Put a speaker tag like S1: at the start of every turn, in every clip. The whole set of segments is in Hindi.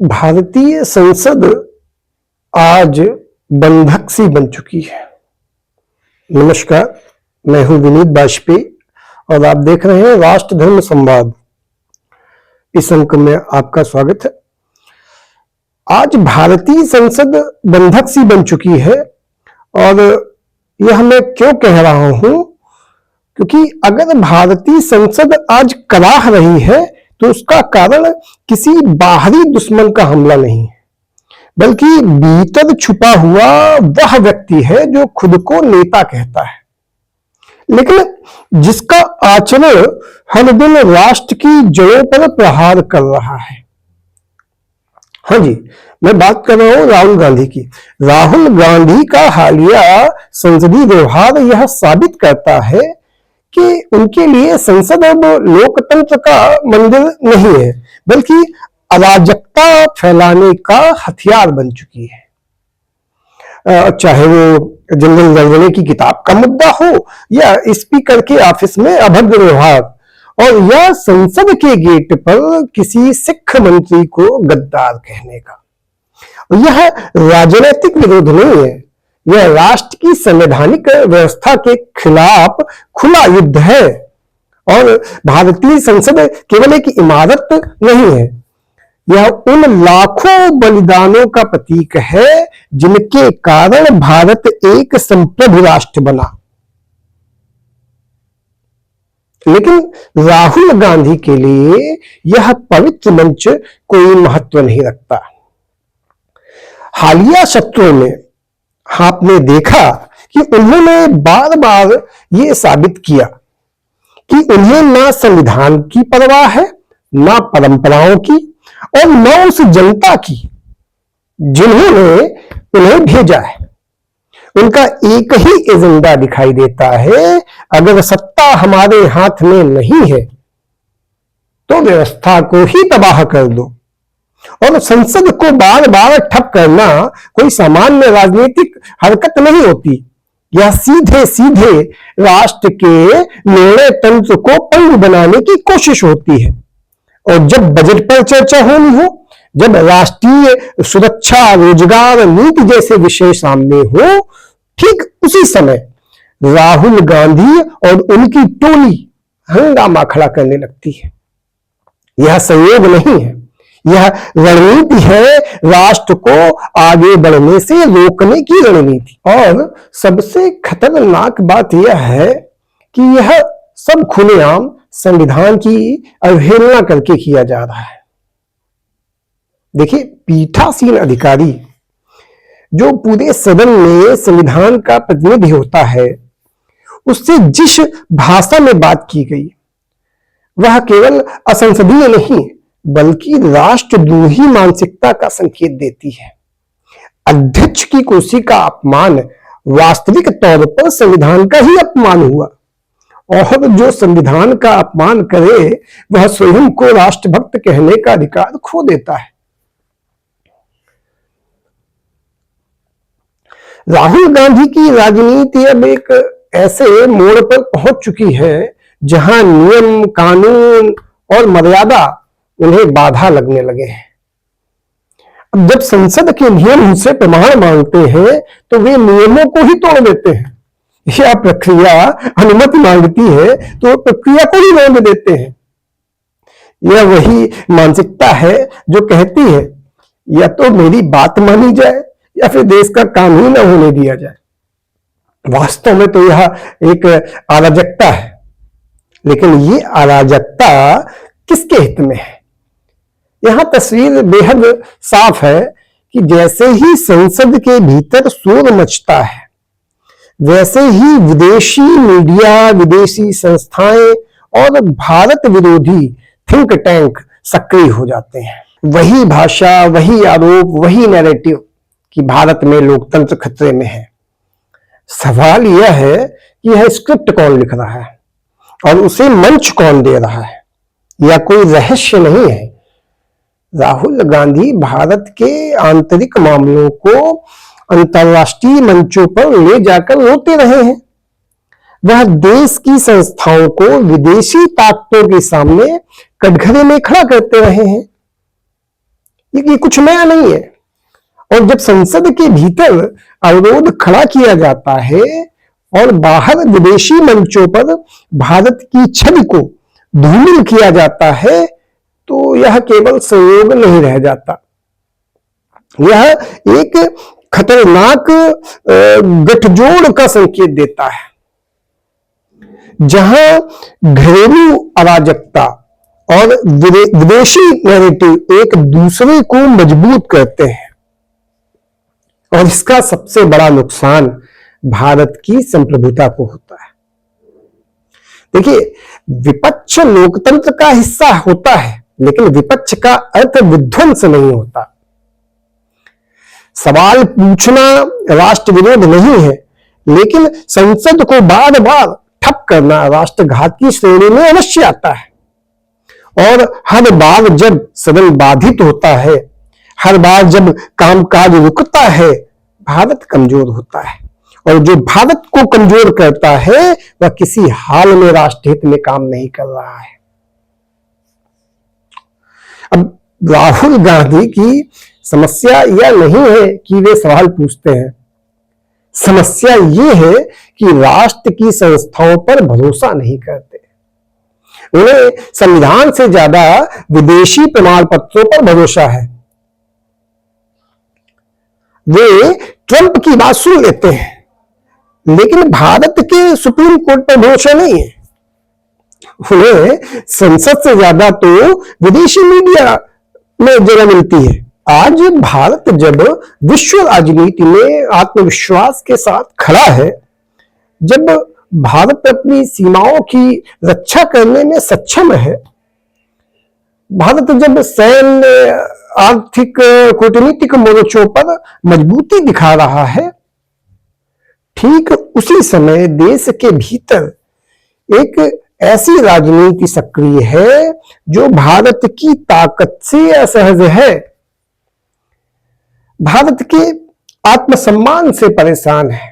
S1: भारतीय संसद आज बंधक सी बन चुकी है। नमस्कार, मैं हूं विनीत वाजपेयी और आप देख रहे हैं राष्ट्र धर्म संवाद। इस अंक में आपका स्वागत है। आज भारतीय संसद बंधक सी बन चुकी है और यह मैं क्यों कह रहा हूं, क्योंकि अगर भारतीय संसद आज कराह रही है तो उसका कारण किसी बाहरी दुश्मन का हमला नहीं है, बल्कि भीतर छुपा हुआ वह व्यक्ति है जो खुद को नेता कहता है, लेकिन जिसका आचरण हर दिन राष्ट्र की जड़ों पर प्रहार कर रहा है। हाँ जी, मैं बात कर रहा हूं राहुल गांधी की। राहुल गांधी का हालिया संसदीय व्यवहार यह साबित करता है कि उनके लिए संसद अब लोकतंत्र का मंदिर नहीं है, बल्कि अराजकता फैलाने का हथियार बन चुकी है। चाहे वो जनरल नरवणे की किताब का मुद्दा हो या स्पीकर के ऑफिस में अभद्र व्यवहार, और या संसद के गेट पर किसी सिख मंत्री को गद्दार कहने का। यह राजनीतिक विरोध नहीं है, यह राष्ट्र की संवैधानिक व्यवस्था के खिलाफ खुला युद्ध है। और भारतीय संसद केवल एक इमारत नहीं है, यह उन लाखों बलिदानों का प्रतीक है जिनके कारण भारत एक संप्रभु राष्ट्र बना। लेकिन राहुल गांधी के लिए यह पवित्र मंच कोई महत्व नहीं रखता। हालिया सत्रों में आपने देखा कि उन्होंने बार बार यह साबित किया कि उन्हें ना संविधान की परवाह है, ना परंपराओं की, और न उस जनता की जिन्होंने उन्हें भेजा है। उनका एक ही एजेंडा दिखाई देता है, अगर सत्ता हमारे हाथ में नहीं है तो व्यवस्था को ही तबाह कर दो। और संसद को बार बार ठप करना कोई सामान्य राजनीतिक हरकत नहीं होती, यह सीधे सीधे राष्ट्र के निर्णय तंत्र को पंगु बनाने की कोशिश होती है। और जब बजट पर चर्चा होनी हो, जब राष्ट्रीय सुरक्षा, रोजगार नीति जैसे विषय सामने हो, ठीक उसी समय राहुल गांधी और उनकी टोली हंगामा खड़ा करने लगती है। यह संयोग नहीं है, यह रणनीति है, राष्ट्र को आगे बढ़ने से रोकने की रणनीति। और सबसे खतरनाक बात यह है कि यह सब खुलेआम संविधान की अवहेलना करके किया जा रहा है। देखिए, पीठासीन अधिकारी जो पूरे सदन में संविधान का प्रतिनिधि होता है, उससे जिस भाषा में बात की गई वह केवल असंसदीय नहीं बल्कि राष्ट्रद्रोही मानसिकता का संकेत देती है। अध्यक्ष की कुर्सी का अपमान वास्तविक तौर पर संविधान का ही अपमान हुआ, और जो संविधान का अपमान करे वह स्वयं को राष्ट्रभक्त कहने का अधिकार खो देता है। राहुल गांधी की राजनीति अब एक ऐसे मोड़ पर पहुंच चुकी है जहां नियम, कानून और मर्यादा उन्हें बाधा लगने लगे हैं। अब जब संसद के नियम उनसे प्रमाण मांगते हैं तो वे नियमों को ही तोड़ देते हैं, या प्रक्रिया अनुमति मांगती है तो प्रक्रिया को ही रोक देते हैं। यह वही मानसिकता है जो कहती है या तो मेरी बात मानी जाए या फिर देश का काम ही न होने दिया जाए। वास्तव में तो यह एक अराजकता है, लेकिन ये अराजकता किसके हित में है? यहां तस्वीर बेहद साफ है कि जैसे ही संसद के भीतर शोर मचता है, वैसे ही विदेशी मीडिया, विदेशी संस्थाएं और भारत विरोधी थिंक टैंक सक्रिय हो जाते हैं। वही भाषा, वही आरोप, वही नैरेटिव कि भारत में लोकतंत्र खतरे में है। सवाल यह है कि यह स्क्रिप्ट कौन लिख रहा है और उसे मंच कौन दे रहा है? यह कोई रहस्य नहीं है। राहुल गांधी भारत के आंतरिक मामलों को अंतर्राष्ट्रीय मंचों पर ले जाकर रोते रहे हैं। वह देश की संस्थाओं को विदेशी ताकतों के सामने कटघरे में खड़ा करते रहे हैं। ये कुछ नया नहीं है। और जब संसद के भीतर अवरोध खड़ा किया जाता है और बाहर विदेशी मंचों पर भारत की छवि को धूमिल किया जाता है, तो यह केवल संयोग नहीं रह जाता, यह एक खतरनाक गठजोड़ का संकेत देता है, जहां घरेलू अराजकता और विदेशी नैरेटिव एक दूसरे को मजबूत करते हैं। और इसका सबसे बड़ा नुकसान भारत की संप्रभुता को होता है। देखिए, विपक्ष लोकतंत्र का हिस्सा होता है, लेकिन विपक्ष का अर्थ विध्वंस नहीं होता। सवाल पूछना राष्ट्र विरोध नहीं है, लेकिन संसद को बार बार ठप करना राष्ट्रघात की श्रेणी में अवश्य आता है। और हर बार जब सदन बाधित होता है, हर बार जब कामकाज रुकता है, भारत कमजोर होता है। और जो भारत को कमजोर करता है, वह किसी हाल में राष्ट्रहित में काम नहीं कर रहा है। अब राहुल गांधी की समस्या यह नहीं है कि वे सवाल पूछते हैं, समस्या यह है कि राष्ट्र की संस्थाओं पर भरोसा नहीं करते। उन्हें संविधान से ज्यादा विदेशी प्रमाण पत्रों पर भरोसा है। वे ट्रंप की बात सुन लेते हैं, लेकिन भारत के सुप्रीम कोर्ट पर भरोसा नहीं है। उन्हें संसद से ज्यादा तो विदेशी मीडिया में जगह मिलती है। आज भारत जब विश्व राजनीति में आत्मविश्वास के साथ खड़ा है, जब भारत अपनी सीमाओं की रक्षा करने में सक्षम है, भारत जब सैन्य, आर्थिक, कूटनीतिक मोर्चों पर मजबूती दिखा रहा है, ठीक उसी समय देश के भीतर एक ऐसी राजनीति सक्रिय है जो भारत की ताकत से असहज है, भारत के आत्मसम्मान से परेशान है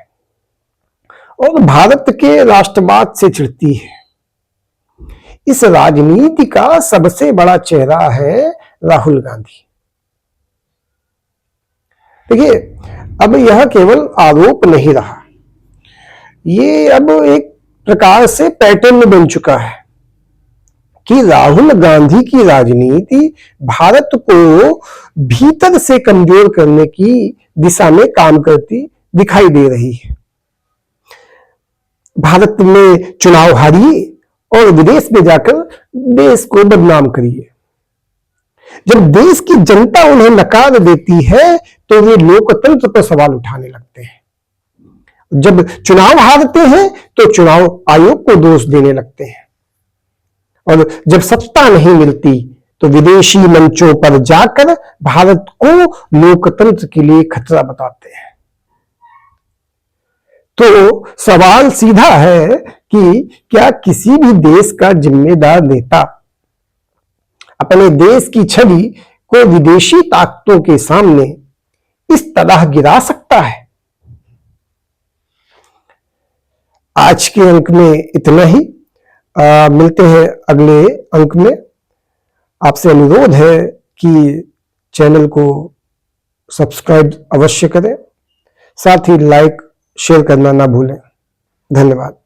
S1: और भारत के राष्ट्रवाद से चिढ़ती है। इस राजनीति का सबसे बड़ा चेहरा है राहुल गांधी। देखिए, अब यह केवल आरोप नहीं रहा, ये अब एक प्रकार से पैटर्न बन चुका है कि राहुल गांधी की राजनीति भारत को भीतर से कमजोर करने की दिशा में काम करती दिखाई दे रही है। भारत में चुनाव हारिए और विदेश में जाकर देश को बदनाम करिए। जब देश की जनता उन्हें नकार देती है, तो वे लोकतंत्र पर सवाल उठाने लगते हैं। जब चुनाव हारते हैं, तो चुनाव आयोग को दोष देने लगते हैं। और जब सत्ता नहीं मिलती, तो विदेशी मंचों पर जाकर भारत को लोकतंत्र के लिए खतरा बताते हैं। तो सवाल सीधा है कि क्या किसी भी देश का जिम्मेदार नेता अपने देश की छवि को विदेशी ताकतों के सामने इस तरह गिरा सकता है? आज के अंक में इतना ही। मिलते हैं अगले अंक में। आपसे अनुरोध है कि चैनल को सब्सक्राइब अवश्य करें, साथ ही लाइक शेयर करना ना भूलें। धन्यवाद।